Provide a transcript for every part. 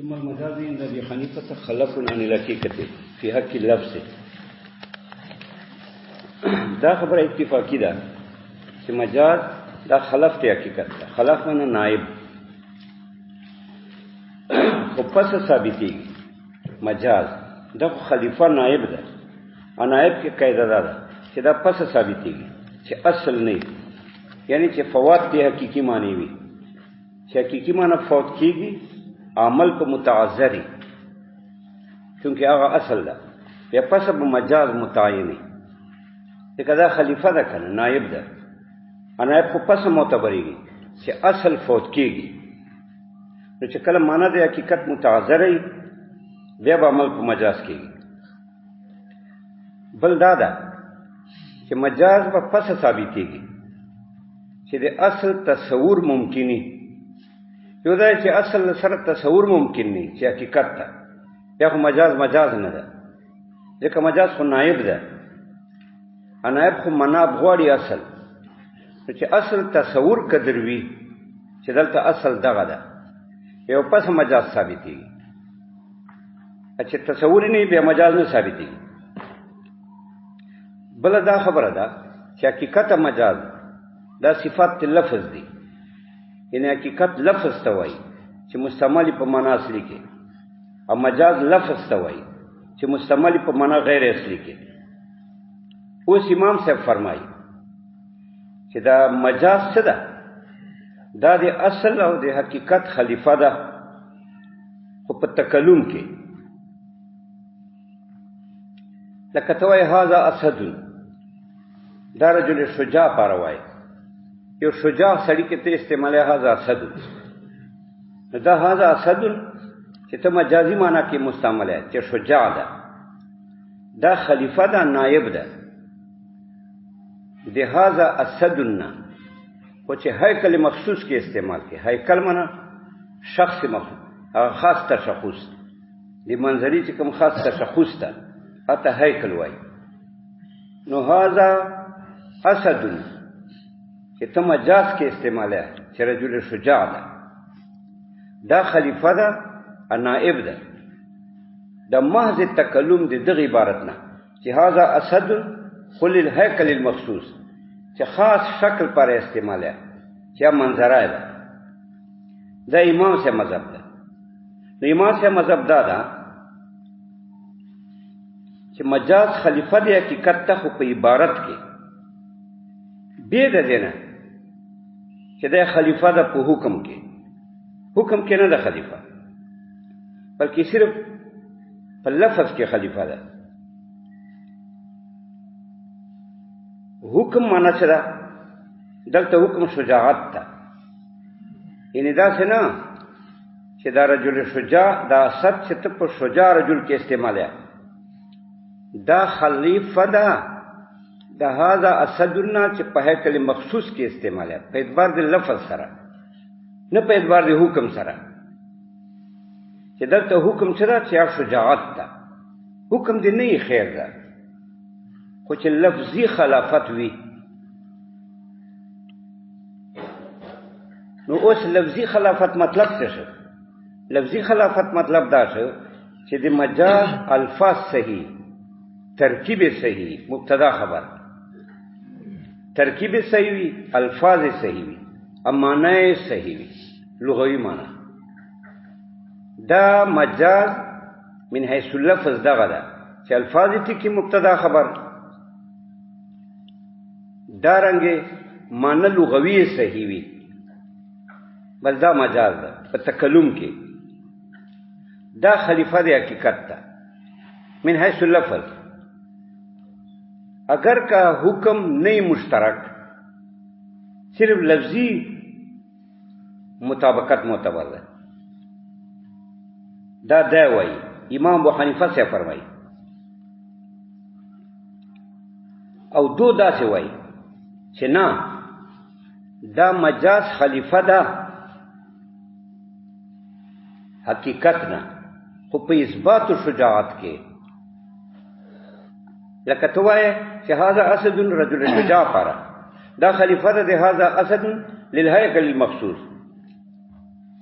ثم المجاز عند ابي حنيفه خلف عن الحقيقه في حق اللفظ. دا خبره اتفاقی ده چې مجاز دا خلف ته حقیقت ده. خلف معنی نائب خو پس ثابتېږي. مجاز دا خلیفہ نائب ده. نائب کې قاعده ده چې دا پس ثابتېږي چې اصل نه، یعنی چې فوات دی حقیقی معنی وي، چې حقیقی معنی فوت کیږي عمل په متعذری، چونکه هغه اصل ده. بیا پس به مجاز متعینی ځکه دا خلیفہ ده کنه، نائب ده. نائب خو پس معتبریږي چې اصل فوت کیږي، نو چې کله معنی د حقیقت متعذری بیا به عمل په مجاز کیږي. بل دا ده چې مجاز به پس ثابتېږي چې د اصل تصور ممکنی. یو دا چې اصل سره تصور ممکن نه چې حقیقت ده، یا خو مجاز نه ده، ځکه مجاز خو نائب ده. نائب خو مناب غواړي اصل، نو چې اصل تصور قدر وي چې دلته اصل دغه ده، یو پس مجاز ثابتېږي. چې تصور نه بیا مجاز نه ثابتېږي. بل دا خبره ده چې حقیقت مجاز دا صفات لفظ دي، یعنی حقیقت لفظ ته وایي چې مستعمل په معنا اصلي کې، او مجاز لفظ ته وایي چې مستعمل په معنا غیر اصلي کې. اوس امام صاحب فرمایي چې دا مجاز څه ده؟ دا د اصل او د حقیقت خلیفہ ده، خو په تکلم کې. لکه ته وایي هذا اسد، دا رجل شجاع پاره وایي. یو شجاع سړی کې ته استعماله هذا اسد، دا هذا اسد چې ته مجازي معنا کې مستعمله چې شجاع ده، دا خلیفہ ده، نائب ده. د هذا اسدنا خو چې هیکل مخصوص کې استعمال کې، هیکل معنا شخص مخصوص، هغه خاص تشخص د منظري چې کوم خاص تشخص ده اته هیکل وای. نو هذا اسد چې ته مجاز کې استعماله چې رجل شجاع ده، دا خلیفہ ده، نائب ده. د محض تکلم د دغه عبارت نه چې هذا اسد خل الهیکل المخصوص، چې خاص شکل پر استعماله چې منظره ده. دا امام سے مذهب ده. نو امام سے مذهب دا ده چې مجاز خلیفہ دی حقیقت ته خو په عبارت کې بے ده دینا چې دا خلیفہ ده په حکم کې. حکم کې نه ده خلیفہ، بلکې صرف په لفظ کې خلیفہ ده. حکم معنا څه ده؟ دلته حکم شجاعت ده، یعنی دا څه نه چې دا رجل شجاع دا اسد چې ته په شجاع رجل کې استعماله، دا خلیفہ ده. دا هذا اسدنا چې په هیکل مخصوص کې استعماله په اعتبار د لفظ سره، نه په اعتبار د حکم سره. چې دلته حکم سره چې شجاعت ده، حکم دې نه خیر ده، خو چې لفظي خلافت وي. نو اوس لفظي خلافت مطلب څه شو؟ لفظي خلافت مطلب دا شو چې د مجاز الفاظ صحیح، ترکیب صحیح، مبتدا خبر ترکیب صحیح وي، الفاظ صحیح وي، معنی صحیح وي، لغوي معنی. دا مجاز من حيث اللفظ دغه ده چې الفاظ ټکی مبتدا خبر، دارنګه معنی لغوي صحیح وي، بس دا مجاز ده په تکلم کې. دا خلیفہ دی حقیقت ده من حيث اللفظ. اگر کا حکم نہیں مشترک، صرف لفظی مطابقت معتبر ہے. دا وای امام ابو حنیفہ سے فرمائی، او دو دا سے وای چې نه دا مجاز خلیفہ ده حقیقت نه، خو په اثبات شجاعت کې. لکه تو وای چې هذا اسد رجل شجاع پاره، دا خلیفہ ده هذا اسد للهیکل المخصوص،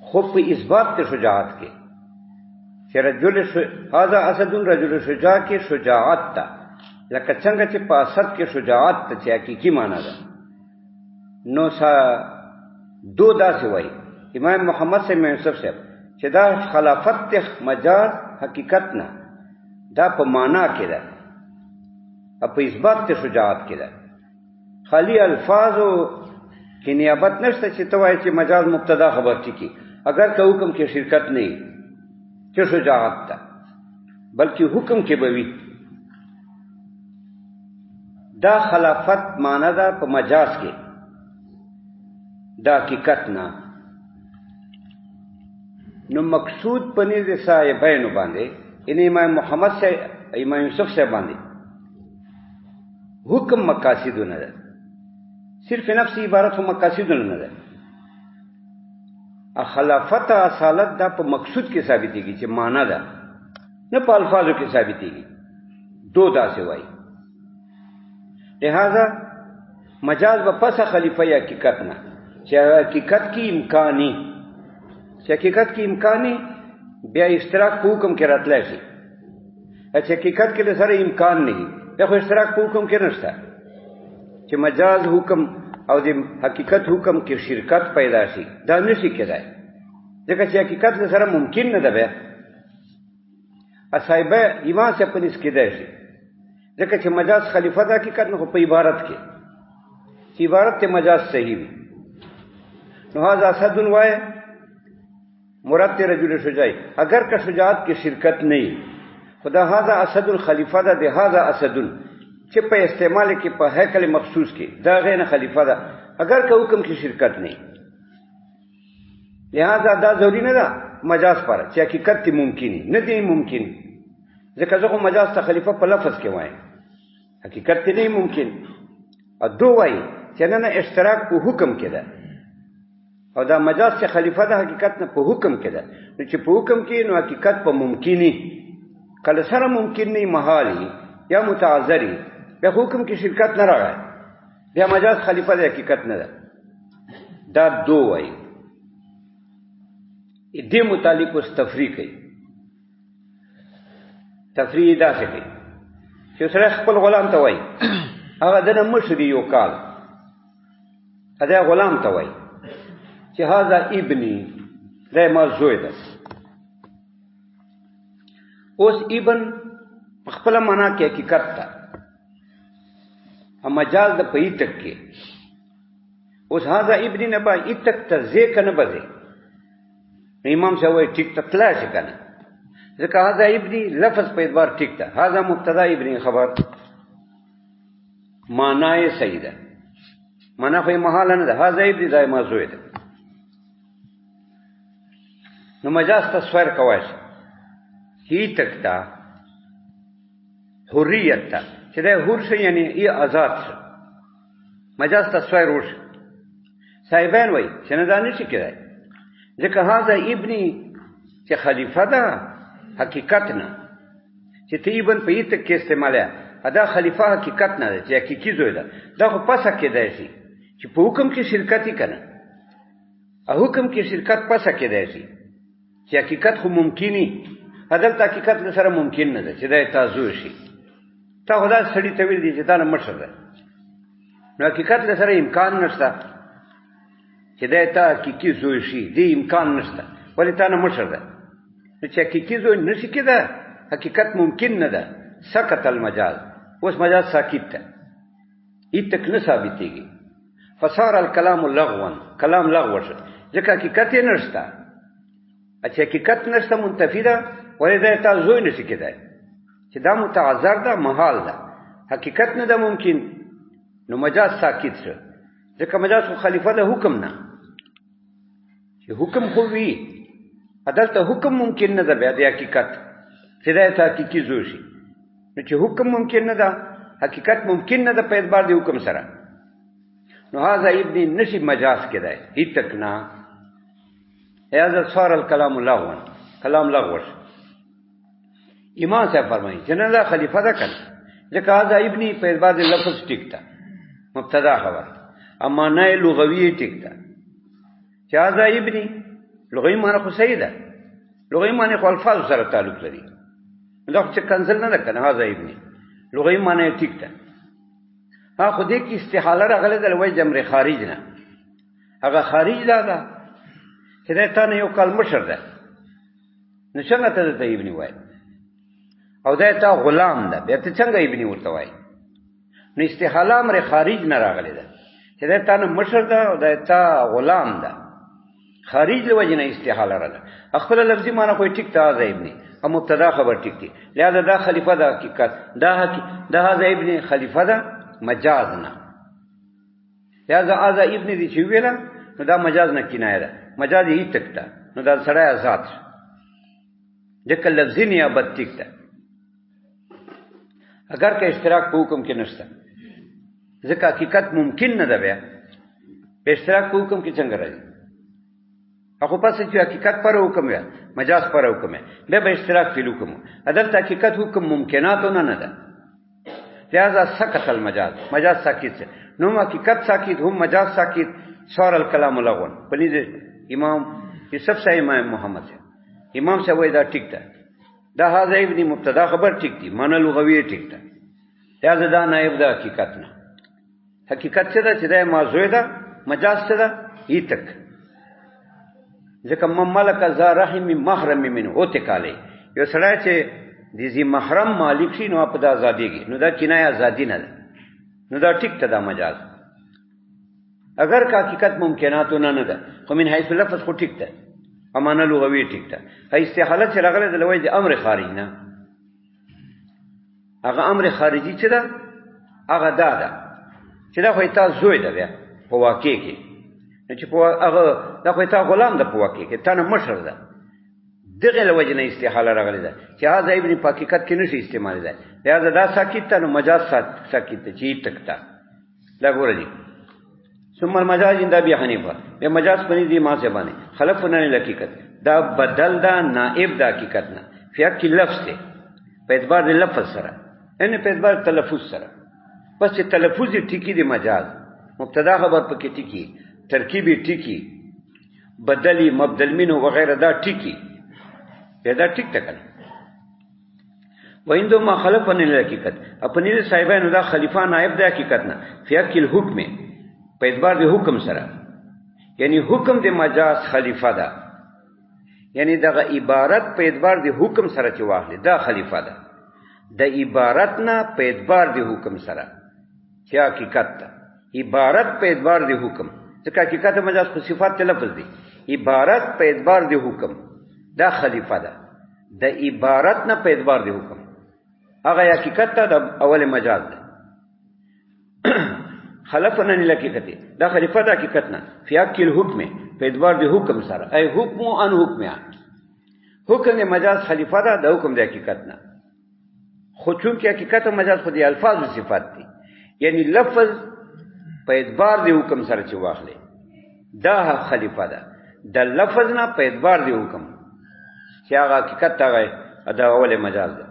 خو په اثبات ته شجاعت کې چې هذا اسد رجل شجاع کې شجاعت ته لکه څنګه چې په اسد کې شجاعت ته چې حقیقي معنا ده نو دو داسې وایي امام محمد صاحب یوسف صاحب چې دا خلافت مجاز حقیقت نه دا په معنا کې ده او په اثبات ته شجاعت کې ده خالی الفاظو کې نیابت نشته چې ته وایي چې مجاز مبتدا خبر ټکی اگر که حکم کې شرکت نه وي چې شجاعت ده بلکې حکم کې به وي دا خلافت معنا ده په مجاز کې دا حقیقت نه نو مقصود پنځه صاحبینو باندې ان امام محمد صاحب امام یوسف صاحب باندې حکم مقاصدونه ده صرف نفسي عبارت هم مقاصدونه نه ده خلافت اصالت دا په مقصود کې ثابتېږي چې معنا ده نه په الفاظو کې ثابتېږي دو داسې وایي لہذا مجاز به پس خلیفه یا حقیقت نه چې حقیقت کی امکانی چې حقیقت کی امکانی بیا اشتراک په حکم کې راتلی شي چې حقیقت کې سره امکان نه وي بیا خو اشتراک په حکم کې نشته چې مجاز حکم او د حقیقت حکم کې شرکت پیدا شي دا نشي کېدای ځکه چې حقیقت سره ممکن نه ده بیا صاحبه ایمان سے پنس کېدای شي ځکه چې مجاز خلیفه د حقیقت نه خو په عبارت کې چې عبارت ته مجاز صحیح وي نو هذا اسد وای مراد ته رجل شجاع اگر که شجاعت کې شرکت نه وي خدا هذا اسد الخلیفه ده د هذا اسد چې په استعمال کې په هیکل مخصوص کې دا غیر خلیفہ ده اگر که حکم کې شرکت نه لہذا دا ضروری نه ده مجاز پر چې حقیقت ممکن نه دی ممکن ځکه زه مجاز ته خلیفہ په لفظ کې وایم حقیقت نه ممکن او دو وایي چې نه اشتراک په حکم کې ده او دا مجاز چې خلیفہ ده حقیقت نه په حکم کې ده نو چې په حکم کې نو حقیقت په ممکني کله سره ممکن نه محالي یا متعذري بیا حکم کې شرکت نه راغی بیا مجاز خلیفہ د حقیقت نه ده دا دو وایي دې متعلق اوس تفریق کوي تفریق داسې کوي چې سره خپل غلام ته وایي هغه دنه مشر یو کال دا غلام ته وایي چې هذا ابني دا ما زوی ده اوس ابن خپل معنا کې حقیقت ده مجاز د په ایتک کې اوس هاذا ابن نه با ایتک ته ځکه نه بځي امام صاحب وایي ټیک ته تلا شي کنه ځکه هاذا ابن لفظ په اعتبار ټیک ده هاذا مبتدا ابن خبر معنا یې صحیح ده معنا خو محال نه ده هاذا ابن ځای موضوع ده نو مجاز تصویر کوي هی تک تا حریت تا چې دا حر شي یعنی ای آزاد شي مجاز تصویر ورش صاحبان وای چې نه دانه شي کېدای ځکه هاذا ابني چې خلیفہ ده حقیقت نه چې تیبن په ایت کې استعماله ادا خلیفہ حقیقت نه ده چې حقیقي زوی ده دا خو پسه کېدای شي چې په حکم کې شرکت کنه او حکم کې شرکت پسه کېدای شي چې حقیقت خو ممکني عدالت حقیقت سره ممکن نه ده چې دا تاسو شي تا خدا سړی ته ویل دي چې دا نه مشر ده نو حقیقت سره امکان نشته چې دا تا حقیقي زوی شي دې امکان نشته ولې تا نه مشر ده چې حقیقي زوی نشي کېده حقیقت ممکن نه ده سقط المجاز اوس مجاز ساکت ده ایتک نه ثابتېږي فصار الكلام لغوا کلام لغو شو ځکه حقیقت یې نشته چې حقیقت نشته منتفی ده ولې دا تا زوی نشي کېدای چې دا متعذر ده محال ده حقیقت نه ده ممکن نو مجاز ساکت شو ځکه مجاز خو خلیفہ ده حکم نه چې حکم خو وي عدالت حکم ممکن نه ده بیا د حقیقت چې دا تا حقیقي زوی شي نو چې حکم ممکن نه ده حقیقت ممکن نه ده په اعتبار د حکم سره نو هاذا ابن نشي مجاز کېدای هیڅ تک نه هذا صار الكلام لغوا کلام لغو امام صاحب فرمایي جنرال خلیفہ ده کړ ځکه هاذا ابن په اعتبار د لفظ ټیک ده مبتدا خبر اما نه لغوي ټیک ده چې هاذا ابن لغوي معنی خو صحیح ده لغوي معنی خو الفاظ سره تعلق لري دا چې کنزل نه ده کنه هاذا ابني لغوي معنی ټیک ده ها خو دې کې استحاله راغله د لوی جمر خارج نه هغه خارج ده چې دا ته یو کال مشر ده نو څنګه ته ابني وای او دا ته غلام ده بیا ته څنګه ابني ورته وای نو استحاله امر خارج نه راغله ده چې دا ته مشر ده او دا ته غلام ده خارج له وجه نه استحاله راغله خپل لفظي معنی خو ټیک ته هاذا ابني او مبتدا خبر ټیک دي لہذا دا خلیفہ دا حقیقت دا هاذا ابني خلیفہ دا مجاز نه لہذا هاذا ابني دي چې ویلا نو دا مجاز نه کنایه ده مجاز یې تکتا نو دا سره آزاد ځکه لفظي نیابت ټیک ده اگر که اشتراک په حکم کې نشته ځکه حقیقت ممکن نه ده بیا په اشتراک په حکم کې څنګه راځي اخو پس چې حقیقت پر حکم ہے مجاز پر حکم ہے بے اشتراک فی الحکم عدالت حقیقت حکم ممکنات نه ده لہذا سقط المجاز مجاز ساکت سے نو حقیقت ساکت هم مجاز ساکت صار الکلام لغون پلیز امام یہ سب سے امام محمد سے امام سے وای دا ٹھیک تھا دا هاذا ابن مبتدا خبر ٹھیک تھی معنی لغوی ٹھیک تھا لہذا دا نائب دا حقیقت نه حقیقت سے دا چې دا موضوع دا مجاز سے دا ای تک ځکه مملک ذا رحم محرم منه اوته کاله یو سړی چې د زی محرم مالک شي نو په دا آزادیږي نو دا کنایه آزادی نه ده نو دا ټیک ته دا مجاز اگر کا حقیقت ممکناتو نه ده خو من حیث لفظ خو ټیک ده امانه لغوی ټیک ده استحاله چې راغله د لوی د امر خارج نه هغه امر خارجي چې ده هغه دا ده چې دا خو تاسو زوی ده بیا په واقع کې چې په هغه دا خو ته غلام ده په واقع کې ته نه مشر ده دغه له وجه نه استحاله راغلی ده چې هاذا ابن په حقیقت کې نشي استعمال ده لہذا دا ساکت نو مجاز ساکت چې تکتا لا ګورې ثم المجاز عند ابي حنيفه به مجاز پني دي ما سے باندې خلفنا الحقیقت دا بدل دا نائب دا حقیقت نه فیک لفظ ته په اعتبار د لفظ سره ان په اعتبار تلفظ سره پس چې تلفظ ټیکی دی مجاز مبتدا خبر پکې ټیکی ترکیبی ټیکی بدلی مبدل منه وغیرہ دا ټیکی پیدا ټیک تکل ویندو ما خلفن الحقیقت اپنی صاحبانو دا خلیفہ نائب دا حقیقت نه فیک الحکم په اعتبار د حکم سره یعنی حکم د مجاز خلیفہ دا یعنی دغه عبارت په اعتبار د حکم سره چې واخلي دا خلیفہ دا د عبارت نه په اعتبار د حکم سره چې حقیقت دا عبارت په اعتبار د حکم ځکه حقیقت مجاز په صفات لفظ دی عبارت په اعتبار د حکم دا خلیفہ دا د عبارت نه په اعتبار د حکم هغه حقیقت دا اول مجاز ده خلفنا الحقیقت دا خلیفہ دا حقیقت نه فیاق الحکم په اعتبار د حکم سره ای حکم ان حکم حکم مجاز خلیفہ دا د حکم د حقیقت نه خو چون کې حقیقت مجاز خو د الفاظ او صفات دي یعنی لفظ په اعتبار د حکم سره چې واخلې دا خلیفہ ده د لفظ نه په اعتبار د حکم چې هغه حقیقت هغه دا اول مجاز ده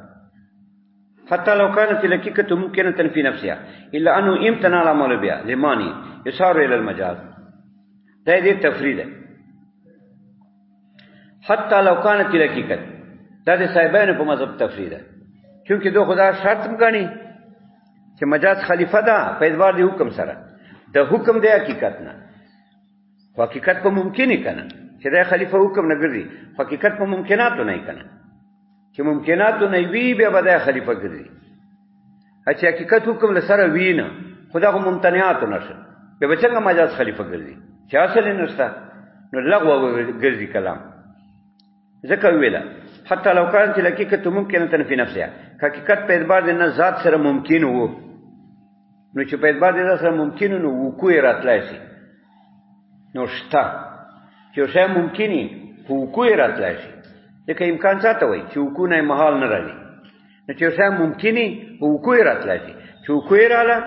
حتى لو كانت الحقيقة ممكنة في نفسها إلا أنه امتنع العمل بها لماني يصار إلى المجاز ده دي تفريد حتى لو كانت الحقيقة ده دي صاحبان په مذهب تفريد چونکه دو خدا شرط مګني چې مجاز خلیفہ ده په اعتبار د حکم سره د حکم د حقیقت نه حقیقت په ممکنه کنه چې د خلیفہ حکم نه ګرځي حقیقت په ممکنات نه کنه چې ممکنات نه وی به بده خلیفہ ګرځي چې حقیقت حکم لسره وینه خدا کو ممتنعات نشه به بچنګ مجاز خلیفہ ګرځي چې اصل نشته نو لغوه ګرځي کلام ذکر ویلا حتی لو كانت الحقيقة ممكنة في نفسها حقیقت په اعتبار د نه ذات سره ممکن وو نو چې په اعتبار د سره ممکن نو وقوع راتلای شي نو شتا چې شی ممکني وقوع راتلای شي لکه امکان چاته وای چې وقوع نه محال نه راځي نو چې شی ممکني وقوع راتلای شي چې وقوع رااله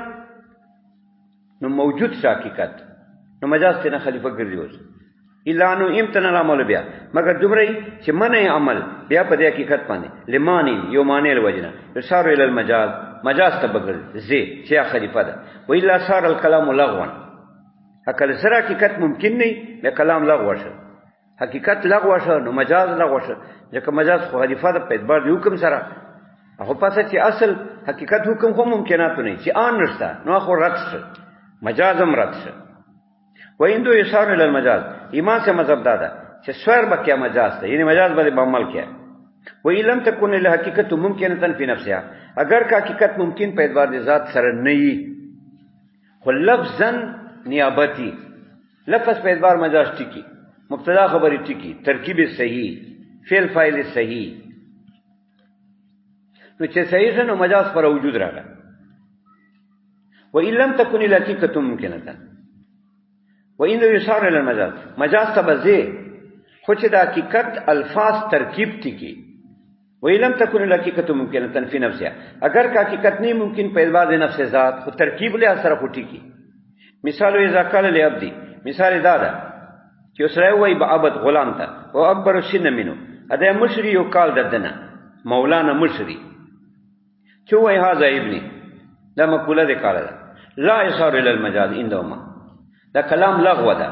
نو موجود شي حقیقت نو مجاز ته خلیفہ ګرځي وځي الا انه امتنع العمل بیا مگر دومره چې منع عمل بیا په دې حقیقت باندې لمانی یو معنی الوجنه اشار الى المجاز مجاز ته بغل زی چې خلیفہ ده و الا صار الكلام لغوا اکل سره حقیقت ممکن نه به کلام لغو شه حقیقت لغوه شو نو مجاز لغوه شو ځکه مجاز خو حریفه ده په اعتبار د حکم سره هغه پاسه چې اصل حقیقت حکم خو ممکناتو نه چې آن نشته نو خو رد شو مجاز هم رد شو و اندو یسار الى المجاز ایمان سے مذہب دادا چې سویر به کیا مجاز ده یعنی مجاز به بعمل کیا و ان لم تكن الحقیقت ممکنه فی نفسها اگر کا حقیقت ممکن په اعتبار د ذات سره نه وي خو لفظا نیابتی لفظ په اعتبار مجاز ټکی مبتدا خبری ټکی ترکیب صحیح فعل فاعل صحیح نو چې صحیح نو مجاز پر وجود راغی و ان لم تكن الحقیقت ممکنه و ان یشار الى المجاز مجاز تبذی خو چې د حقیقت الفاظ ترکیب ټکی و ان لم تكن الحقیقت ممکنه فی نفسها اگر کا حقیقت نہیں ممکن په اعتبار د نفس ذات خو ترکیب له اثر خو ټکی مثال اذا قال لعبدی مثال دادا چې اوسره وای به عبد غلام ته او اکبر سن منو اده مشری یو کال ددنه مولانا مشری چې وای هاذا ابني دا مقوله ده کاله لا يصار الى المجاز عندهما دا کلام لغو ده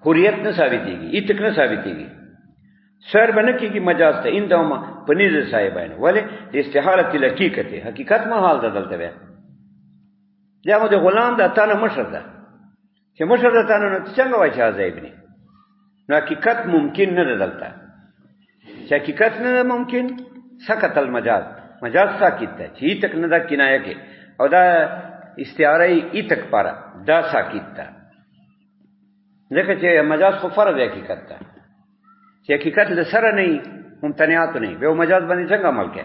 حریت نه ثابتېږي ایتک نه ثابتېږي سر بنه کېږي مجاز ته عندهما پنځه صاحبانه ولې د استحاله الحقیقت حقیقت ما حال ده دلته بیا دا مو د غلام د تانه مشر ده چې مشر ده تانه نو څنګه وای چې هاذا ابني نو حقیقت ممکن نه ده دلته چې حقیقت نه ممکن سکت المجاز مجاز ساکت ده چې ایتک نه ده کنایه کې او دا استعاره ایتک پاره دا ساکت ده ځکه چې مجاز خو فرض حقیقت ده چې حقیقت له سره نه ممتنعات نه به مجاز باندې څنګه عمل کوي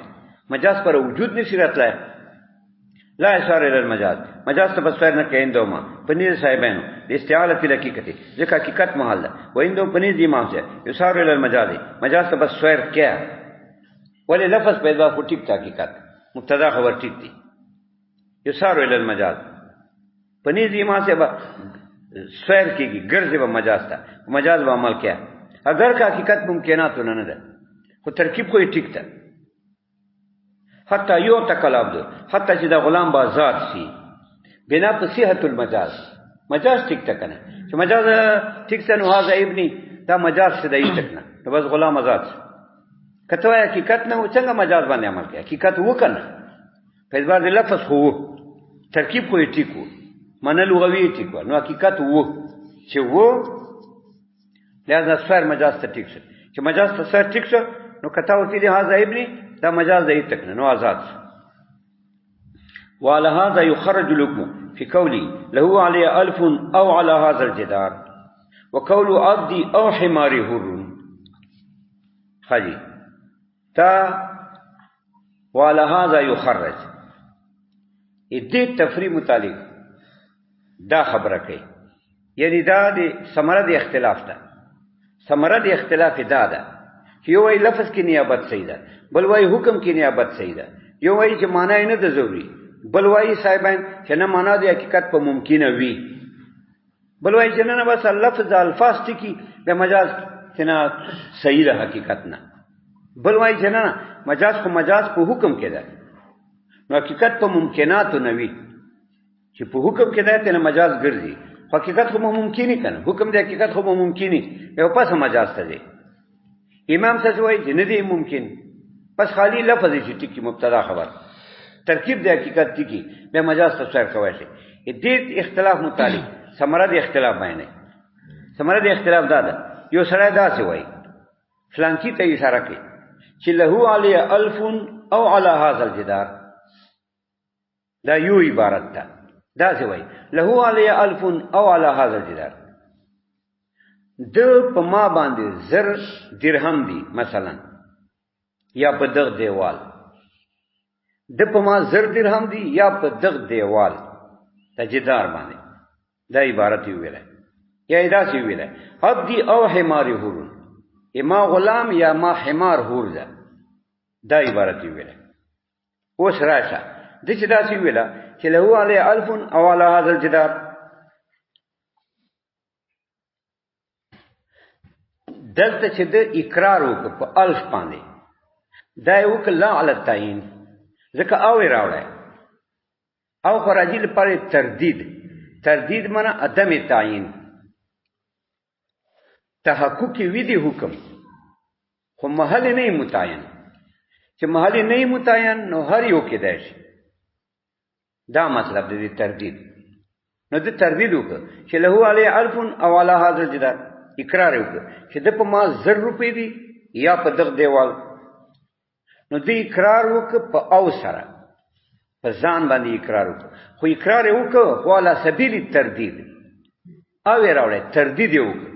مجاز پر وجود نشي راتلای لا اشار الى المجاز مجاز ته بس نه کیندوما پنیر صاحبانو د استعاره الحقیقت ځکه حقیقت محل ده و اندو پنیر دی ماوسه اشار الى المجاز مجاز ته بس سویر کیا ولې لفظ پیدا کو ټیک حقیقت مبتدا خبر ټیک دی اشار الى المجاز پنیر دی ماوسه به سویر کیږي ګرځي به مجاز ته مجاز به عمل کیا اگر کا حقیقت ممکنات نه ده خو ترکیب کوئی ټیک ده حتی یو تکلاب دو حتی چې دا غلام با ذات سی بنا په صحت المجاز مجاز ټیک ده کنه چې مجاز ټیک څه نو هاذا ابني دا مجاز څه دی ټیک نه نو بس غلام آزاد کته وای حقیقت نه څنګه مجاز باندې عمل کوي حقیقت وکنه په ځبار د لفظ خو ترکیب کوئی ټیک وو منل لغوی ټیک وو نو حقیقت وو چې وو لہذا سر مجاز ته ټیک شو چې مجاز ته سر ټیک شو نو کته ورته دی هاذا ابني دا مجاز دی تک نو آزاد وعلى هذا يخرج الحكم في قولي له علي ألف أو على هذا الجدار وقول عبدي أو حماري هر خجي تا وعلى هذا يخرج ادي تفريق متعلق دا خبره کوي یعنی دا د ثمره د اختلاف ده ثمره د اختلاف دا ده یو وی لفظ کی نیابت صحیح ده بل وی حکم کی نیابت صحیح ده یو وی چې معنی نه ده ضروری بل وی صاحبان چې نه معنا د حقیقت په ممکنه وي بل وی چې نه بس لفظ الفاظ ټکی د مجاز څنګه صحیح ده حقیقت نه بل وی چې نه مجاز خو مجاز په حکم کې ده نو حقیقت په ممکنات نه وي چې په حکم کې ده ته مجاز ګرځي حقیقت خو ممکنی کنه حکم د حقیقت خو ممکنی یو پس مجاز ته دی امام سجوی چې نه دی ممکن پس خالی لفظ چې ټکی مبتدا خبر ترکیب د حقیقت ټکی به مجاز تفسیر کوي شي دې اختلاف متعلق ثمره د اختلاف باندې ثمره د اختلاف دا ده یو سره دا څه وای فلان کی ته اشاره کوي چې له علی الف او علی هذا الجدار دا یو عبارت ده دا څه وای له علی الف او علی هذا الجدار د په ما باندې زر درهم دی مثلا یا په دغ دیوال د په ما زر درهم دی یا په دغ دیوال تجدار باندې دا عبارت ویله یا دا سی ویله عبدی او حمار هور اما غلام یا ما حمار هور ده دا عبارت ویله اوس راشه د چې دا سی ویله چې له علی الف او علی هذا الجدار دلته چې د اقرار وکړ په الف باندې دا یو کله علی التعین ځکه او راوړی او خراجی لپاره تردید معنی عدم تعیین تحقق وی دی حکم خو محل نه متعین چې محل نه متعین نو هر یو کېدای شي دا مطلب دی تردید نو د تردید وکړه چې له علی الف او علی هذا الجدار اقرار وکړه چې د په ما 1000 روپۍ دي یا په دغه دیوال نو د اقرار وکړه په او سره په ځان باندې اقرار وکړه خو اقرار وکړه خو علی سبیل التردید او راوړی تردید وکړه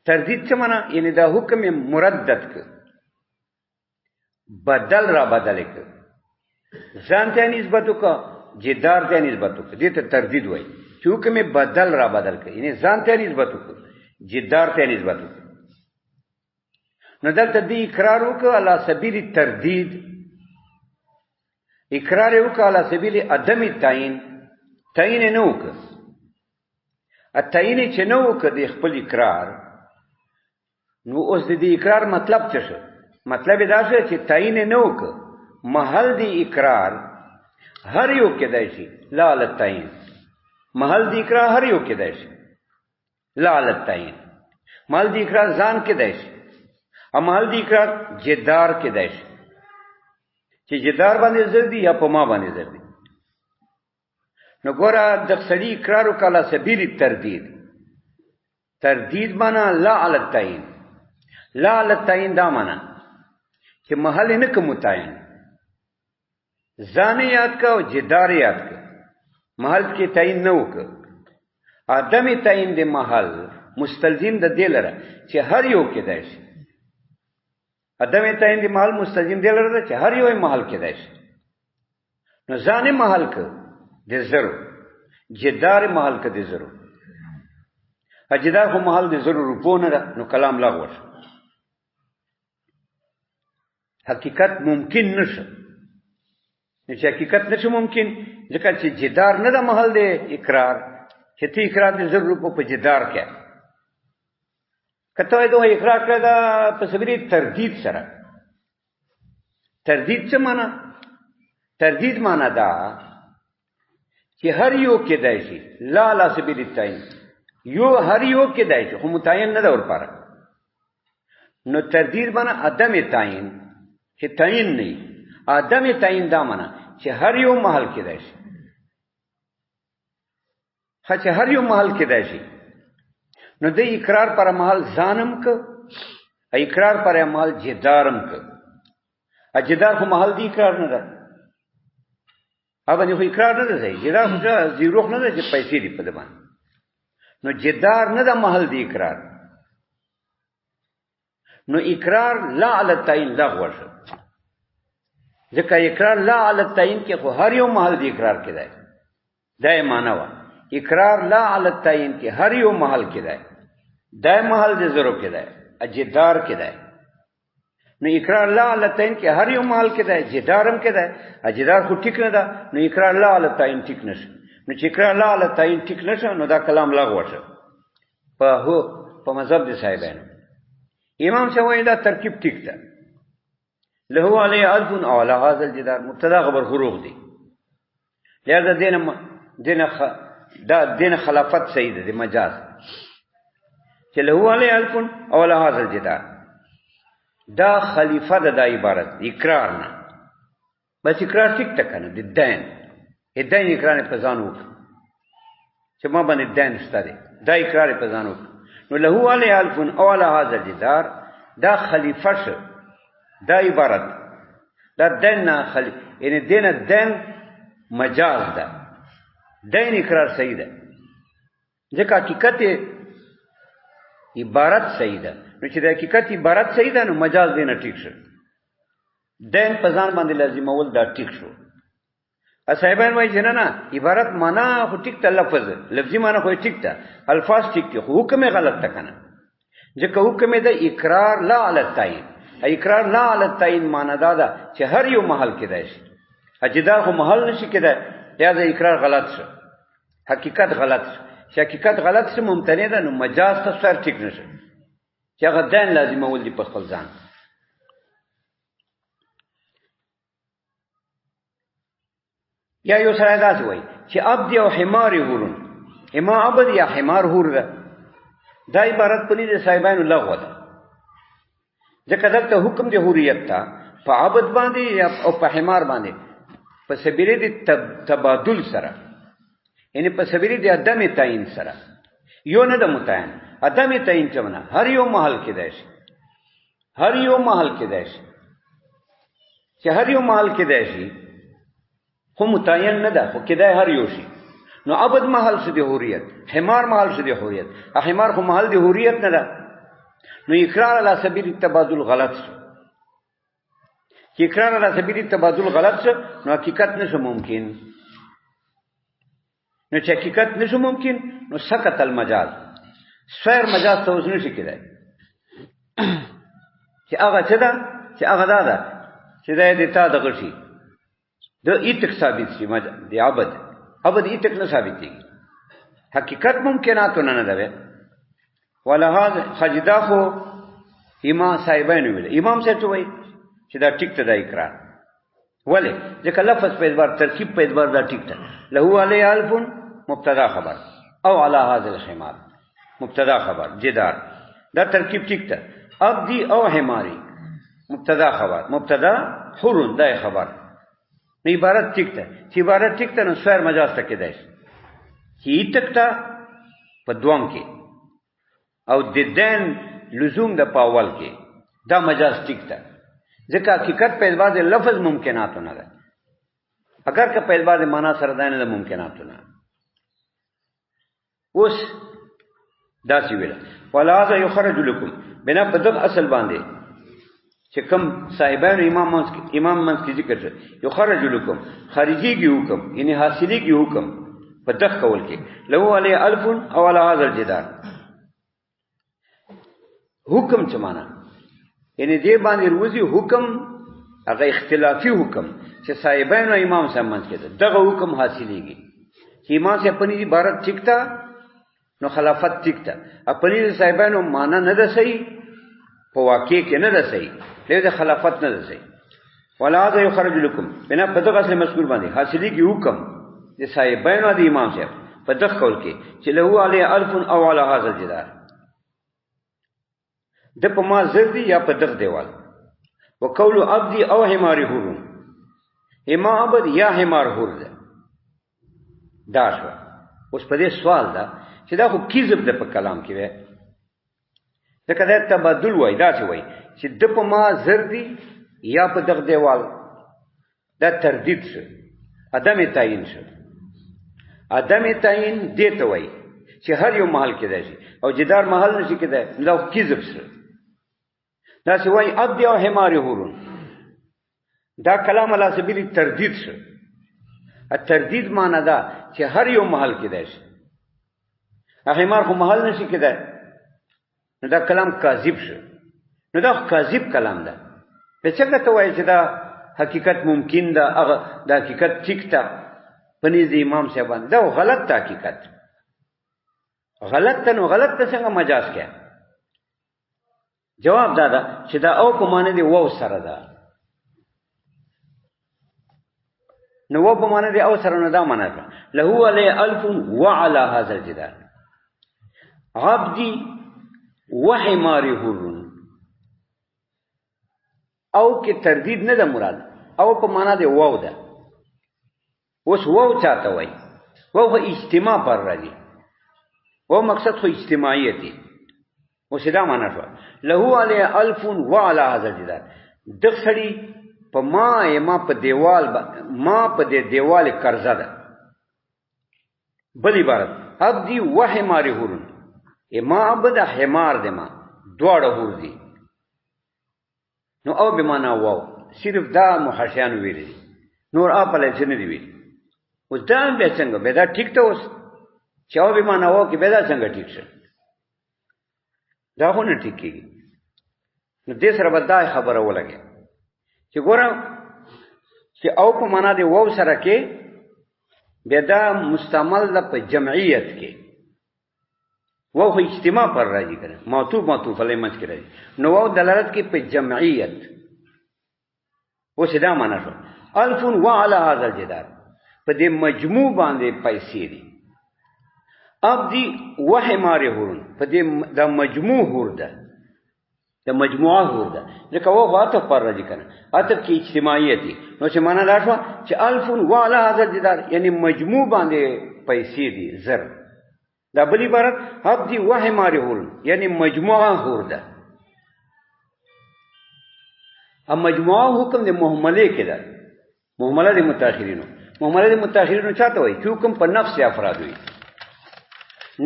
تردید څه معنا یعنی دا حکم مردد ک بدل را بدل ک ځان ته نسبت وک جدار ته نسبت وک دې ته تردید وای چې حکم بدل را بدل ک یعنی ځان ته نسبت وک جدار ته نسبت وک نو دلته دې اقرار وک علی سبیل التردید اقرار وک علی سبیل عدم التعین تعین نه وک التعین چې نه وک د خپل اقرار نو اوس د دې اقرار مطلب څه شو مطلب دا شو چې تعین نه وک محل دی اقرار هر یو کېدای شي لا التعین محل دی اقرار هر یو کېدای شي لا التعین محل دی اقرار ځان کېدای شي او محل دی اقرار جدار کېدای شي چې جدار باندې زر دی یا په ما باندې زر دی نو ګوره د سړي اقرار وکړه سبیل التردید تردید معنا لا التعین لا التعین دا معنا چې محل نه کوم متعین ځان یاد کا او جدار یاد کا محل کې تعین نه وک عدم تعین د محل مستلزم د دې لره چې هر یو کېدای شي عدم تعین د محل مستلزم دی لره چې هر یو محل کېدای شي نو ځان محل ک د زرو جدار محل ک د زرو اجدار خو محل د زرو روپو نه نو کلام لغوه حقیقت ممکن نشه چې حقیقت نشه ممکن ځکه چې جدار نه د محل دی اقرار چې تی اقرار د 1000 روپو په جدار کې کته دوه اقرار کړه دا په سبیل تردید سره تردید څه معنا تردید معنا دا چې هر یو کېدای شي لا لا سبیل التعین یو هر یو کېدای شي خو متعین نه دا ورپاره نو تردید معنا عدم تعین چې تعین نه عدم تعین دا معنا چې هر یو محل کېدای شي چې هر یو محل کېدای شي نو د اقرار پر محل ځانم ک اقرار پر محل جدارم ک اجدار خو محل دی اقرار نه ده اوبه خو اقرار نه ده جدار خو زیرو نه ده چې پیسې دی په دمان نو جدار نه ده محل دی اقرار نو اقرار لا علی التعین لغوه شو ځکه اقرار لا علی التعین کې خو هر یو محل دی اقرار کېدای دا معنا وا اقرار لا علی التعین کې هر یو محل کېدای دا محل د زرو کېدای اجدار کېدای نو اقرار لا علی التعین کې هر یو محل کېدای جدارم کېدای اجدار خو ټیک نه ده نو اقرار لا علی التعین ټیک نشه نو چې اقرار لا علی التعین ټیک نشه نو دا کلام لغوه شو په مذهب د صاحبانو امام شوی دا ترکیب ټیک ده له علی الف او علی هذا الجدار مبتدا خبر فروغ دی لہذا دین خلافت صحیح ده د مجاز چې له علی الف او علی هذا الجدار دا خلیفہ ده د عبارت اقرار نه بس اقرار ټیک ته کنه د دین دین اقرار په ځان وک چې ما باندې دین شته دا اقرار په ځان وک نو له علی الف او علی هذا الجدار دا خلیفہ شه دا عبارت دا دین نه یعنی دین مجاز ده دین اقرار صحیح ده ځکه حقیقت عبارت صحیح ده نو چې د حقیقت عبارت صحیح ده نو مجاز دینه ټیک شو دین په ځان باندې لازمول دا ټیک شو صاحبان وایي چې نه عبارت معنا خو ټیک ته لفظي معنا خو ټیک ته الفاظ ټیک دي خو حکم غلط ده کنه ځکه حکم ده اقرار لا علی التعین اقرار لا علی التعین معنا دا ده چې هر یو محل کېدای شي اجدار خو محل نشي کېدای لہذا اقرار غلط شو حقیقت غلط شو چې حقیقت غلط شو ممتنع ده نو مجاز ته سر ټیک نشي چې هغه دین لازمول دي په خپل ځان یا یو سره داسې وایي چې عبد او حمار هورون اما عبد یا حمار هور ده دا عبارت پنی د صاحبانو لغوه ده ځکه دلته حکم د حریت ته په عبد باندې او په حمار باندې په سبیل د تبادل سره یعنی په سبیل د عدم تعین سره یو نه د متعین عدم تعین چمنه هر یو محل کې دی هر یو محل کې دی چې هر یو محل کې دی شي خو متعین نه ده خو کې دی هر یو شي نو عبد محل څه دی حریت حمار محل څه دی حریت حمار خو محل دی حریت نه ده نو اقرار علی سبیل التبادل غلط شو چې اقرار علی سبیل التبادل غلط شو نو حقیقت نشو ممکن نو چې حقیقت نشو ممکن نو سقط المجاز سویر مجاز ته اوس نشي کېدای چې هغه څه ده چې هغه ده چې دا د تا دغه شي د ایتک ثابت شي د عبد ایتک نه ثابت کیږي حقیقت ممکنات نه ده ولهذا خجدا خو امام صاحبانو ویل امام صاحب ته وایي چې دا ټیک ته د اقرار ولې ځکه لفظ په اعتبار ترکیب په اعتبار دا ټیک ته له علی الف مبتدا خبر او علی هذا الحمار مبتدا خبر جدار دا ترکیب ټیک ته عبدی او حماری مبتدا خبر مبتدا حرون دا خبر نو عبارت ټیک ته چې عبارت ټیک ته نو سویر مجاز ته کېدای چې ټیک ته په دوام کې او د دین لزوم د پاول کې دا مجاز ټیک ته ځکه حقیقت په اعتبار د لفظ ممکنات نه ده اگر که په اعتبار د معنا سره ده نه ممکنات نه اوس دا سی ویل ولهذا یخرج لكم بنا په دغه اصل باندې چې کوم صاحبانو امام منځ کې ذکر شو یخرج لكم خارجي کی حکم یعنی حاصلي کی حکم په دغه کول کې له علی الف او علی هذا الجدار حکم څه معنا یعنی دې باندې روزي حکم هغه اختلافي حکم چې صاحبانو امام سره منځ کې دغه حکم حاصلېږي چې امام سے اپنی عبارت ٹھیک تھا نو خلافت ٹھیک تھا اپنی صاحبانو معنا نه ده صحیح په واقع کې نه ده صحیح له خلافت نه ده صحیح ولا ذا يخرج لكم بنا په دغه اصل مذکور باندې حاصلېږي حکم چې صاحبانو د امام صاحب په دغه کول کې چې له علی الف او علی هذا الجدار د په ما زردی یا په دغ دیوال وقول عبدی او حمار حرون اما عبد یا حمار حر ده دا شو اوس په دې سوال ده چې دا خو کذب ده په کلام کې وای ځکه دا تبادل وای دا څه وای چې د په ما زردی یا په دغ دیوال دا تردید شو عدم تعین شو عدم تعین دې ته وای چې هر یو محل کې دی او جدار محل نشي کېدای دا کذب شو دا سی وای عبد او حمار حرون دا کلام علی سبیل تردید شو التردید معنی دا چې هر یو محل کې دی حمار خو محل نشي کېدای نو دا کلام کاذب شو نو دا کاذب کلام ده په څنګه ته وای چې دا حقیقت ممکن ده هغه دا حقیقت ټیک ده پنځ امام صاحب دا غلط ده حقیقت غلط ته نو غلط ته څنګه مجاز کې جواب دادا چې دا او په معنی دی وو سره ده نو وو په معنی دی او سره نه دا معنی ده له علی الف وعلى هذا الجدار عبدی وحمار حرون او کې تردید نه ده مراد او په معنا دی وو ده اوس وو چاته وای وو په اجتماع پر راځي وو مقصد خو اجتماعیت دی اوس دا معنا شو له علی الف وعلى هذا الجدار د خړی په ما په دیوال ما په دیوال قرضه ده بل عبارت عبدی وحمار حرون ما عبد حمار ده ما دواړه هور دي نو او به معنا وو صرف دا محشیان ویلي نور اپل څه نه دی ویلي اوس دا به څنګه به دا ټیک ته اوس چې او به معنا وو کې به دا څنګه ټیک شه دا خو نه ټیک کیږي نو دې سره به دا خبره ولګي چې ګورم چې او په معنا دی وو سره کې به دا مستعمل په جمعیت کې وو خو اجتماع پر راځي کنه معطوف علی منځ کې راځي نو وو دلالت کې په جمعیت اوس دا معنا شو الف وعلى هذا الجدار په دې مجموع باندې پیسې دي عبدی وحمار هورن په دې د مجموع هور ده د مجموعه هور ده ځکه و عطف پر راځي کنه عطف کې اجتماعیت دي نو چې معنا دا شو چې الف وعلى هذا الجدار یعنی مجموع باندې پیسې دي زر دا بل عبارت عبدی وحمار هورن یعنی مجموعه هور ده ام مجموعه حکم د مهمله کې ده مهمله د متأخرینو مهمله د متأخرینو چاته وایي چې حکم په نفس افراد وي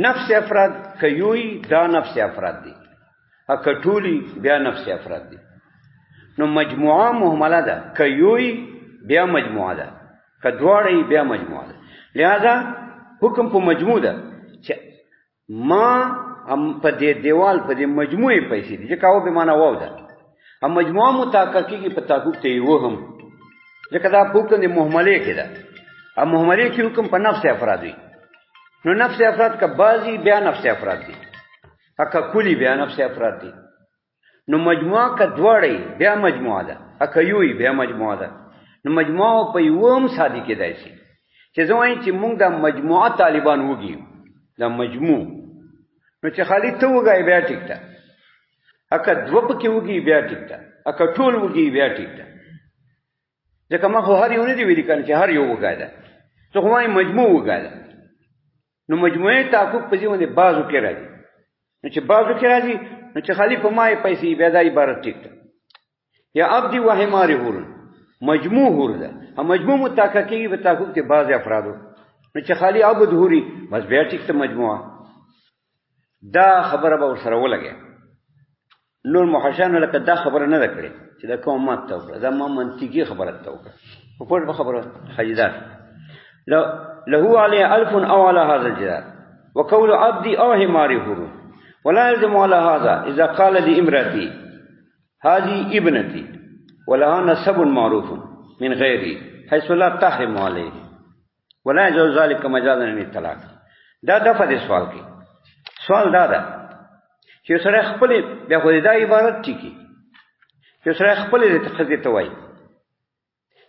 نفس افراد کيوي دا نفس افراد دي اکټولي بیا نفس افراد دي نو مجموعه مهمله ده کيوي بیا مجموعه ده کدوړی بیا مجموعه ده لہذا حکم په مجموع ده چې ما هم په دې دیوال په دې مجموعي پیسې دي چې کاوه به معنا واو ده ام مجموعه متحققي کې په تعقب ته وهم ځکه دا حکم د مهمله کې ده ام مهمله کې حکم په نفس افراد وي نو نفس افراد کا بعضی بیا نفس افراد دي اکا کلی بیا نفس افراد دي نو مجموعه کا دوړی بیا مجموعه ده اکا یوی بیا مجموعه ده نو مجموعه په یوم سادي کې دی شي چې زوای چې موږ د مجموعه طالبان وګیو د مجموع نو چې خالی ته وګای بیا ټیک ده اکا دو پکې وګي بیا ټیک ده اکا ټول وګي بیا ټیک ده ځکه ما خو هر یو نه دی ویل کړي چې هر یو وګای ده څه کومه مجموع وګای ده نو مجموعه تعقب په ځینو بازو کې راځي نو چې بازو کې راځي نو چې خالی په مای پیسې بیا د عبارت ټیک ده یا عبدی وحمار هورن مجموع هور ده هم مجموع متحققي په تعقب کې بعض افرادو نو چې خالی عبد هوري بس بیا ټیک ته مجموعه دا خبره به سره ولګي نور محشان لکه دا خبره نه کړې چې دا کوم مات ته وکړه دا ما منطقي خبره ته وکړه په پوره خبره خجدار له عليه ألف أو على هذا الجدار وقول عبدي أو حماري هو ولا يلزم على هذا إذا قال لامرأتي هذه ابنتي ولها نسب معروف من غيري حيث لا تحرم عليه ولا يجوز ذلك مجازا من الطلاق دا دفع دې سوال کې سوال دا ده چې سره خپل بیا خو دا عبارت ټیکی چې سره خپل دې خزه ته وایي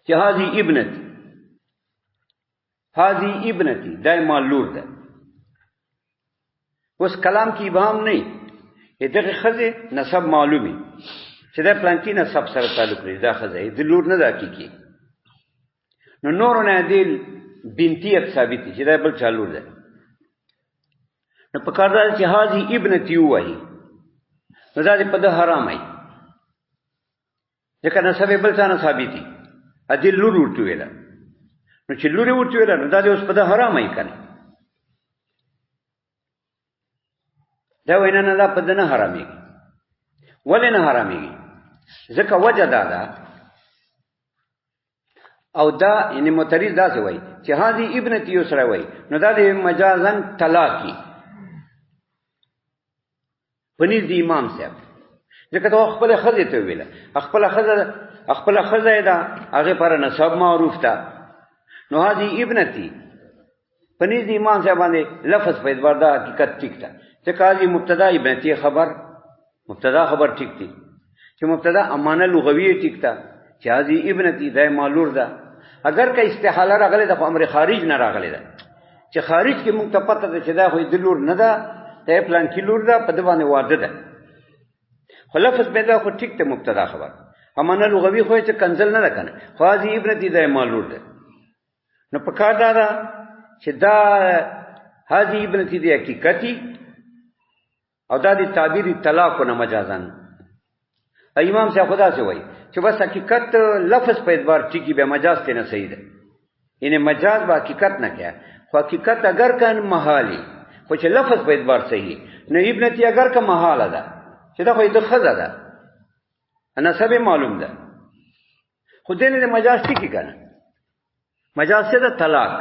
چې هذه ابنتي هذه ابنتي دائما لور ده اوس کلام کی ابهام نه دغه خزه نسب معلومي چې دا پلانتی نسب سره تعلق لري دا خزه د لور نه ده کی نو نور نه دی بنتیت ثابت چې دا بل چالو ده نو په کار دا چې هذه ابنتي وایي نو دا په د حرام ای ځکه نسب بل څه نه ثابتي ا دې لور ورته ویل نو چې لوري ورته ویل نو دا د اوس په د حرام ای کنه دا وینا نه دا په د نه حرامي ولې نه حرامي ځکه وجه دا ده او دا یعنی متریز دا څه وای چې هذه ابنتي یسرا وای نو دا د مجازن طلاقي پنځ دی امام صاحب ځکه ته خپل خزه ته ویل خپل خزه دا هغه پر نسب معروف تا نو هذه ابنتي پنځ دی امام صاحب باندې لفظ په اعتبار دا حقیقت ټیک تا چې قاضي مبتدا ابنتي خبر مبتدا خبر ټیک دی چې مبتدا امانه لغوی ټیک تا چې هذه ابنتي دای مالور ده اگر که استحاله راغله د امر خارج نه راغله ده چې خارج کې موږ ته پته ده چې دا خو د لور نه ده ته پلان کې لور ده په دوانه واده ده خلافت پیدا خو ټیک ته مبتدا خبر امانه لغوی خو چې کنزل نه کنه خو هذه ابنتي دای مالور ده نو په کار دا چې دا هذه ابنتي دی حقیقتي او دا دی تعبیر طلاق نه مجازن امام صاحب خدا سے وای چې بس حقیقت لفظ په اعتبار ټیکی به مجاز ته نه صحیح ده یعنی مجاز با حقیقت نه کیا خو حقیقت اگر کان محالی خو چې لفظ په اعتبار صحیح نه ابنتی اگر کا محاله ده چې دا خو د خزه ده انا سبه معلوم ده خو دې نه مجاز ټیکی کنه مجاز څه ده طلاق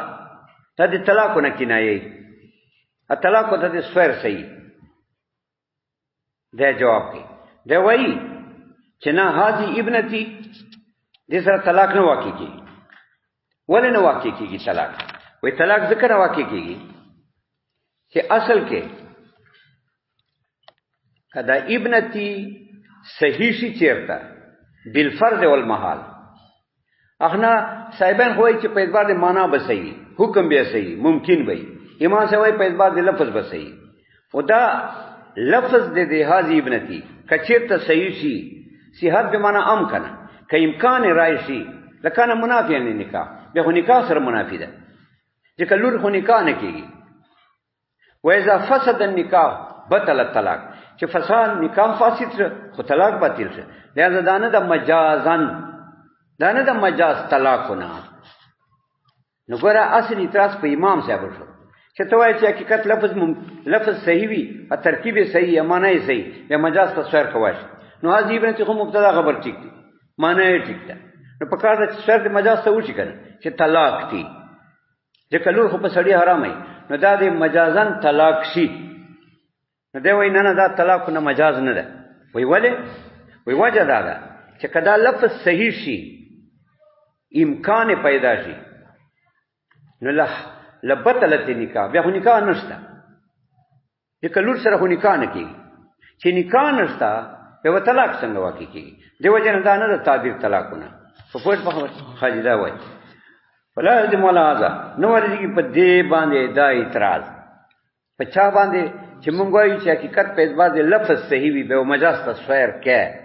ته د طلاق نه کنایي ا طلاق ته د سفر صحیح ده جواب کوي دا وایي چې نه هذه ابنتي دې سره طلاق نه واقع کیږي ولې نه واقع کیږي طلاق وې طلاق ذکر واقع کیږي چې اصل کې کدا ابنتي صحیح شي چیرته بالفرض والمحال اخنا صاحبان خوای چې په اعتبار د معنا به صحیح حکم به صحیح ممکن وي امام سے وای په اعتبار د لفظ به صحیح او دا لفظ د هذه ابنتی کچیرته صحیح شي صحت به معنا امکان ک امکان راشي لکانه منافی نه نکاح به خو نکاح سره منافی ده ځکه لور خو نکاح نه کیږي و اذا فسد النکاح بطل الطلاق چې فساد نکاح فاسد شو خو طلاق باطل شو لہذا دانه د مجازن دانه د مجاز طلاقونه نو ګوره اصل اعتراض په امام صاحب شو چې ته وایې چې حقیقت لفظ صحیح وي او ترکیب صحیح یا معنی صحیح یا مجاز په سر کوي نو هغه ابن خو مبتدا خبر ټیک دي معنی ټیک ده نو په کار د شرط مجاز ته وشي کنه چې طلاق دي ځکه لور خو په سړی حرام وي نو دا د مجازن طلاق شي نو دی وای نه دا طلاق نه مجاز نه ده وای ولې وای وجه دا ده چې کدا لفظ صحیح شي امکان پیدا شي نو لبطلت نکاح بیا خو نکاح نشته ځکه لور سره خو نکاح نه کیږي چې نکاح نشته بیا طلاق څنګه واقع کیږي دیو جن دا نه تعبیر طلاقونه په پوهه په خبر خاجدا وای فلا د مولا هذا نو ورږي په دې باندې دا اعتراض په چا باندې چې مونږ وایو چې حقیقت په اعتبار د لفظ صحیح وي به مجاز تصویر کې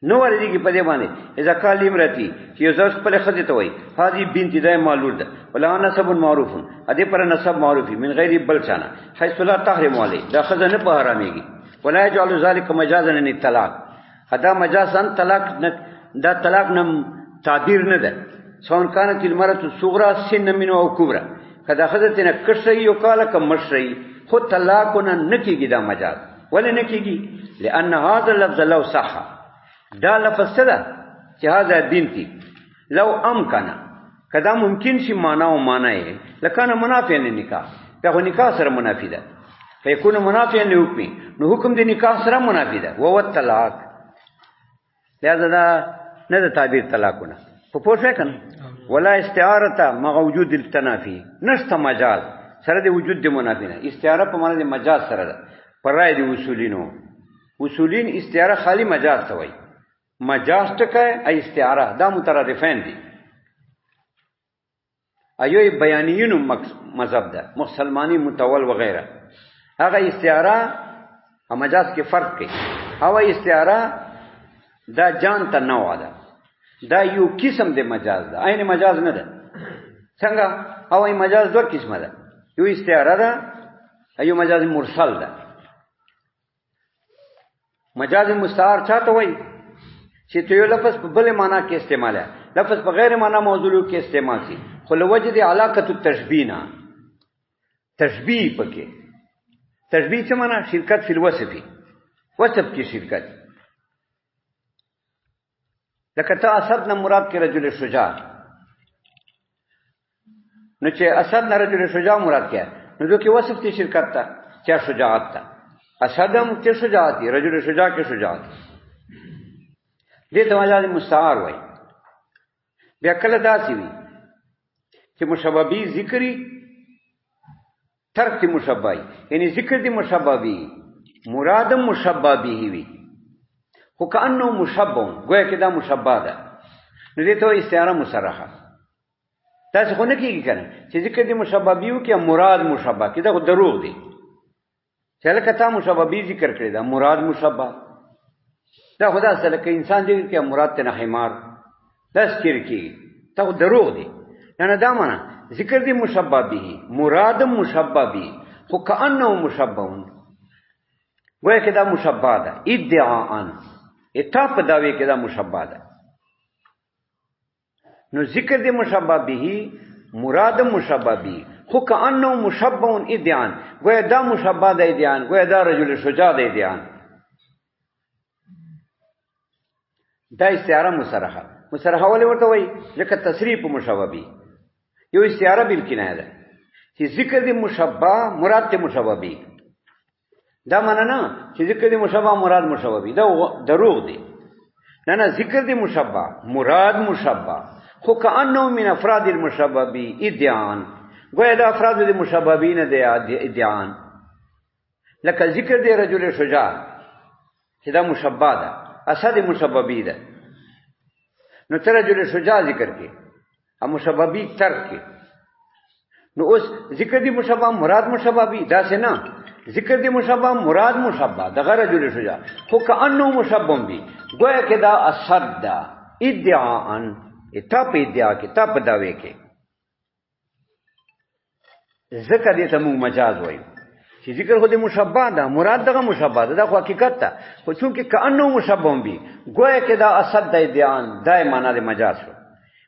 نو ورږي په دې باندې اذا قال امرتی چې یو ځل خپل خځه ته وای هذه بنت دای مالود ده ولا نسب معروف ادي پر نسب معروفي من غیر بل چانه حيث لا تحرم علی دا خځه نه په حراميږي ولا يجعل ذلك مجازا للطلاق ادا مجازا طلاق دا طلاق نم تعبیر نه ده سون كانت المرأة الصغرى سن من او كبرى کدا خځه تنه کښې یو کال کم مشري خود طلاقونه نکیږي دا مجاز ولې نکیږي لان هذا اللفظ لو صح دا لفظ ده چې هذا بنتي لو امکن کدا ممکن شي معنا او معنی لکانه منافع للنکاح په نکاح سره منافی ده فیکون منافع لحکم نو حکم د نکاح سره منافی ده وهو الطلاق لہذا دا نه د تعبیر طلاقونه په پوښښ کنه ولا استعاره مع وجود التنافي نشته مجاز سره د وجود د منافی نه استعاره په معنی د مجاز سره ده پر راي د اصولین استعاره خالی مجاز ته وایي مجاز ټکه ای استعاره دا مترادفین دي ایو بیانیونو مذهب ده مسلمانی متول وغیرہ هغه استعاره او مجاز کې فرق کوي او استعاره دا جان ته نوع ده دا یو قسم د مجاز ده عین مجاز نه ده څنګه او مجاز دوه قسمه ده یو استعاره ده ایو مجاز مرسل ده مجاز مستعار چاته وایي چې ته یو لفظ په بل معنا کې استعماله لفظ په غیر معنا موضوع کې استعمال شي خو لوجه د علاقه التشبیه نه تشبیه پکې تشبیه څه معنا شرکت فی الوصف وصف کې شرکت لکه ته اسد نه مراد کې رجل شجاع نو چې اسد نه رجل شجاع مراد کې نو دوی وصف کې شرکت تا چې شجاعت تا اسدم کې شجاعت رجل شجاع کې شجاعت دې ته مجاز مستعار وای بیا کله داسي وي چې مشببي ذکری ترک مشببي یعنی ذکر دي مشببي مراد مشببي وي خو کانه مشبب گویا کې دا مشبب ده نو دې ته استعاره مصرحه تاسو خو نه کیږي کنه چې ذکر دي مشببي او کې مراد مشبب کې دا دروغ دي چې لکه تا مشببي ذکر کړی دا مراد مشبب دا خدا سره کې انسان دې کې مراد ته نه حمار تذکر کی ته دروغ دي نه دا معنا ذکر دي مشبب به مراد مشبب به خو کانه مشببون وای کدا مشبب ده ادعاء اتاپ داوی کدا مشبب ده نو ذکر دي مشبب به مراد مشبب به خو کانه مشببون ادعاء وای دا مشبب ده ادعاء وای دا رجل شجاع ده ادعاء دا استعاره مصرحه ولې ورته وای لکه تصریف مشببي یو استعاره بالکنایه ده چې ذکر دي مشبہ مراد ته مشببي دا معنا نه چې ذکر دي مشبہ مراد مشببي دا دروغ دي نه ذکر دي مشبہ مراد مشبہ خو کانه من افراد المشببي ادعاء گویا دا افراد دي مشببين دي ادعاء لکه ذکر دي رجل شجاع چې دا مشبہ ده اسد مشببی ده نو تر رجل شجاع ذکر کې او مشببی ترک کې نو اوس ذکر دی مشبہ مراد مشبہ بھی دا سے نا ذکر دی مشبہ مراد مشبہ دا غیر جوړ شو جا خو کانو مشبہ بھی گویا کہ دا اصد دا ادعاء اتا په ادعا کې تا په داوی کې ذکر دې ته موږ مجاز وایو چې ذکر خو دې مشبہ ده مراد دغه مشبہ ده دا خو حقیقت ده خو چونکه کانو مشبہ بھی گویا کہ دا اصد دا ادعاء دا معنا د مجاز شو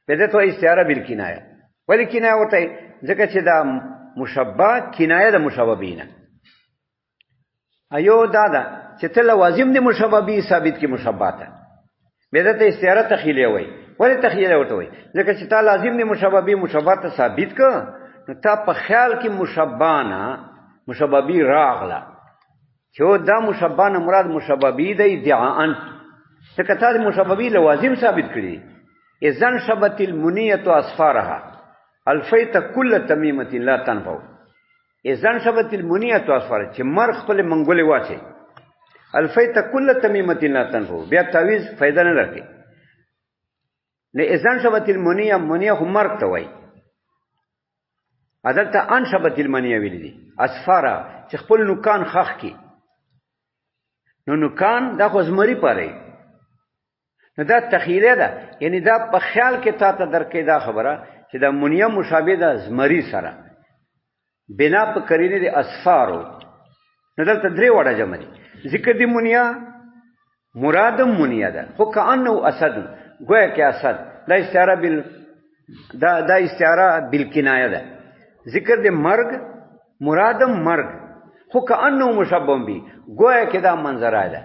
په دې ته استعاره بالکنایه ولی کنایه ورته ځکه چې دا مشبہ کنایه د مشبہینه ایو دادا چې ته لوازم د مشبہ به ثابت کی مشبہ ته به دې ته استعاره تخیلیه وای ولی تخیلیه ورته وای ځکه چې تا لازم د مشبہ به مشبہ ته ثابت ک نو تا په خیال کې مشبہ به راغلا چې دا مشبہ نه مراد مشبہ به د ادعاء ځکه تا د مشبہ به لوازم ثابت کړي اذن شبت المنیه اصفارها الفیت کل تمیمه لا تنفع اذن شبت المنیه اصفار چې مر خپل منګولې واچي الفیت کل تمیمه لا تنفع بیا تعویز فائدہ نه لري نه اذن شبت المنیه هم مرګ ته وای عدالته ان شبت المنیه ویل دي اصفارا چې خپل نوکان خخ کی نو نوکان دا خو زمری پاره نو دا تخیله ده یعنی دا په خیال کې تا ته درکې دا خبره چې دا منیه مشابه ده زمری سره بنا په کرینه د اصفارو نو دلته درې وړه جمع دي ذکر دی منیه مرادم منیه ده خو کانه اسد گویا کې اسد دا استعاره دا استعاره بالکنایه ده ذکر دی مرگ مرادم مرگ خو کانه مشبه بی گویا کې دا منظره ده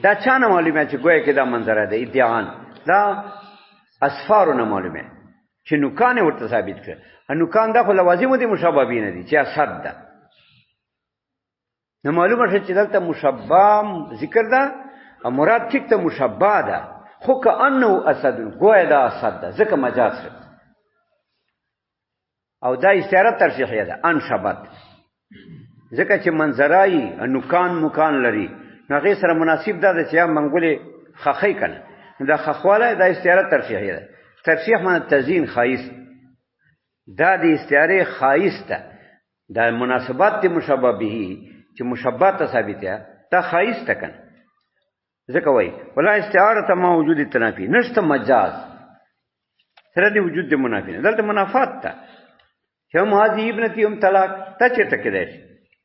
دا چانه معلومه چې گویا کې دا منظره ده ادعان دا اصفارونه معلومه چې نوکان ورته ثابت کړ نوکان دا خو لوازم دي مشبه بی نه دي چې اسد ده نو معلومه شي چې دلته مشبه ذکر ده او مراد ټیک ته مشبه ده خو کانه اسد گویا دا اسد ده ځکه مجاز شد او دا استعاره ترشیحیه ده ان شبت ځکه چې منظرای نوکان مکان لري نو هغه سره مناسب ده چې منګولې خخې کنه دا خخواله دا استعاره ترشیحیه ده ترشیح معنی تزیین خایس دا د استعاره خایس ده دا مناسبات د مشبه به چې مشبه ته ثابته دا خایس ده کنه ځکه وای ولا استعاره ته موجود تنافی نشته مجاز سره د وجود د منافی دلته منافات ته چې ماضی ابنتی هم طلاق ته چته کېدای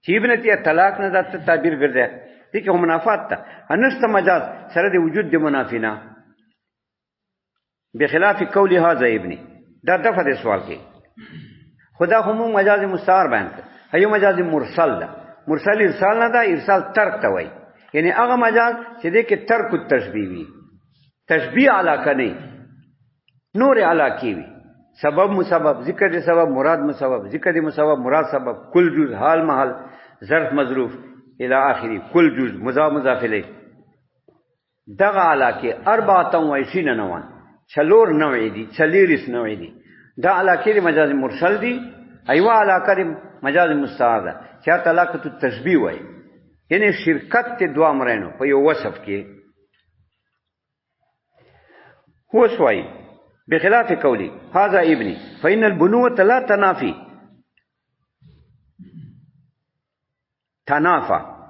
چې ابنتی طلاق نه د تعبیر ګرځي دي کې هم منافات ته نشته مجاز سره د وجود د منافینا بخلاف قول هذا ابني دا دغه د سوال کې خدا هم مجاز مستعار بیان کړ ایو مجاز مرسل ده مرسل ارسال نه ده ارسال ترک ته وای یعنی هغه مجاز چې د کې ترک التشبیه وي تشبیه علاقه نه نور علاقه وي سبب مسبب ذکر دی سبب مراد مسبب ذکر دی مسبب مراد سبب کل جز حال محل ظرف مظروف الى اخری کل جز مضاف مضاف الیه دغه علاقه 24 نوان چلور نوعی دی چلیرس نوعی دی دا علاقه دی مجاز مرسل دی ایوه علاقه دی مجاز مستعار ده چاہتا علاقه تو تشبیه وای یعنی شرکت تی دوا مرینو پا یو وصف کی هو سوائی بخلاف قولی هذا ابنی فإن البنوة لا تنافي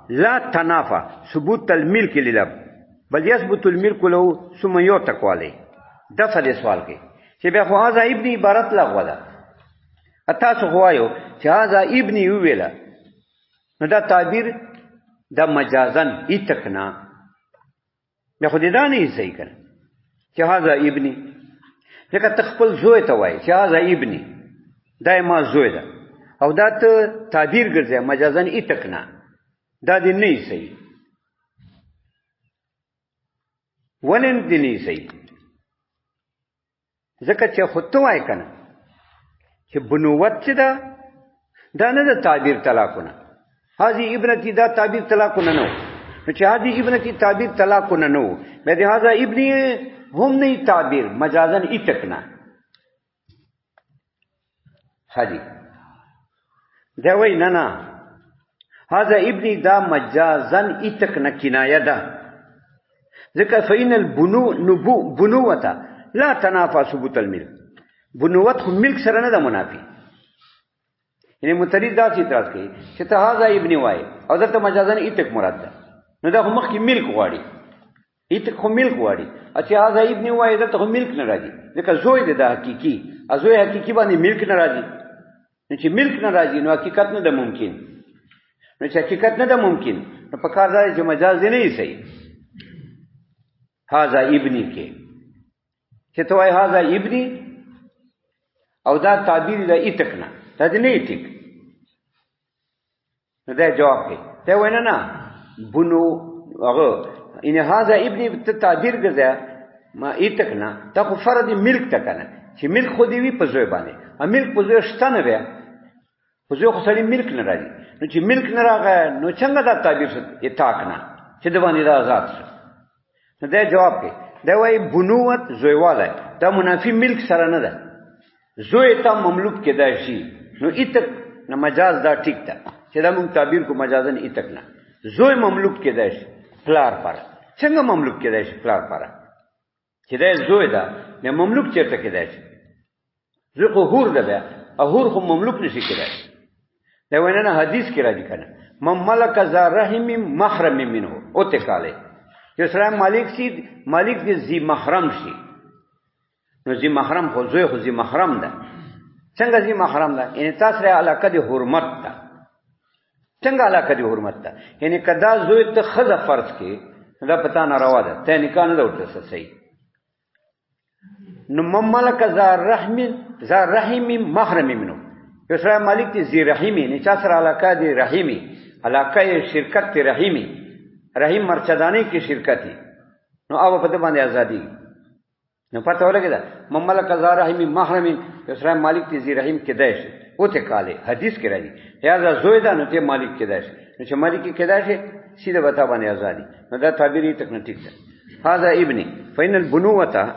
لا تنافى ثبوت الملك للاب بل يثبت الملك له ثم يعتق عليه دفع دې سوال کې چې بیا خو هذا ابنی عبارت لغوه ده تاسو خو وایو چې هذا ابنی ویلا نو دا تعبیر دا مجازن اتقنا بیا خو دې دا نه صحیح کړ چې هذا ابنی ځکه تخپل زوی ته وایي چې هذا ابنی دا ما زوی ده او دا ته تعبیر ګرځي مجازن اتقنا دا دې نه صحیح ولن دې نه صحیح ځکه چې خود ته وایي کنه چې بنوت چې دا نه د تعبیر طلاقونه هذه ابنتی دا تعبیر طلاقونه نو چې هذه ابنتی تعبیر طلاقونه نو به د هذا ابنی هم نه تعبیر مجازن اتقنا حاجی دا وای نه هذا ابنی دا مجازن اتقنا کنایه ده ځکه فإن بنوته لا تنافى ثبوت الملك بنوت خو ملک سره نه ده منافي یعنی متری دا چې اعتراض کوي چې ته هاذا ابن وای او دته مجازن ایتک مراد ده نو دا مخ کې ملک غواړي ایتک خو ملک غواړي چې هاذا ابن وای دته ملک نه راځي ځکه زوی ده د حقيقي ازوی حقيقي باندې ملک نه راځي نو چې ملک نه راځي نو حقیقت نه ده ممکن نو چې حقیقت نه ده ممکن نو په کار دا چې مجاز نه یې صحیح هاذا ابنی کې چې ته وای هاذا ابنی او دا تعبیر د ایتک نه دا نه ایتک نو دا جواب کوي ته وای نه بنو هغه ان هاذا ابنی ته تعبیر ګرځا ما ایتک نه تا خو فرض ملک تکنه چې ملک خو دی وی په ځای باندې ا ملک په ځای شته نه بیا په ځای خو سړی ملک نه راځي نو چې ملک نه راغی نو څنګه دا تعبیر شو اتاق نه چې د باندې دا آزاد شو نو دا جواب کوي دا وای بنوت زویواله دا منافی ملک سره نه ده زوی ته مملوک کېدای شي نو ایتک نه مجاز دا ټیک ده چې دا موږ تعبیر کو مجازن ایتک نه زوی مملوک کېدای شي پلار پر څنګه مملوک کېدای شي پلار پر چې دا زوی ده نه مملوک چیرته کېدای شي زوی خو هور ده بیا هور خو مملوک نشي کېدای دا ونه حدیث کې راځي کنه مملک ذا رحم محرم منه او ته کاله چې سره مالک سي مالک دې زی محرم شي نو زی محرم خو زوی خو زی محرم ده څنګه زی محرم ده ان تاسو سره علاقه دي حرمت ده څنګه علاقه دي حرمت ده یعنی کدا زوی ته خزه فرض کې دا پتا نه روا ده ته نکاح نه وته صحیح نو مملک ذا رحم محرم منه یسرا مالک تی زی رحیمی نه چا سره علاقه دی رحیمی علاقه شرکت تی رحیمی رحیم مرچدانی کی شرکتی نو او په دې باندې ازادي نو پته ولګی دا مملک ذا رحیمی محرم یسرا مالک تی زی رحیم کې دایش او ته کاله حدیث کې راځي یا زوی دا نو ته مالک کې دایش نو چې مالک کې دایش سیده وتا باندې ازادي نو دا تعبیری تک نه ټیک ده هاذا ابنی فین البنوه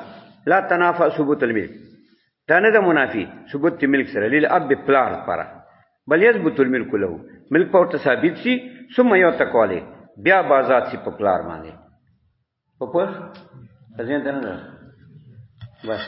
لا تنافى ثبوت الملك دا نه ده منافی ثبوت ملک سره لیل اب پلار پره بل یثبت الملك له ملک په ثابت شي ثم یو تکواله بیا بازات شي په پلار باندې په پوس ځین ته نه بس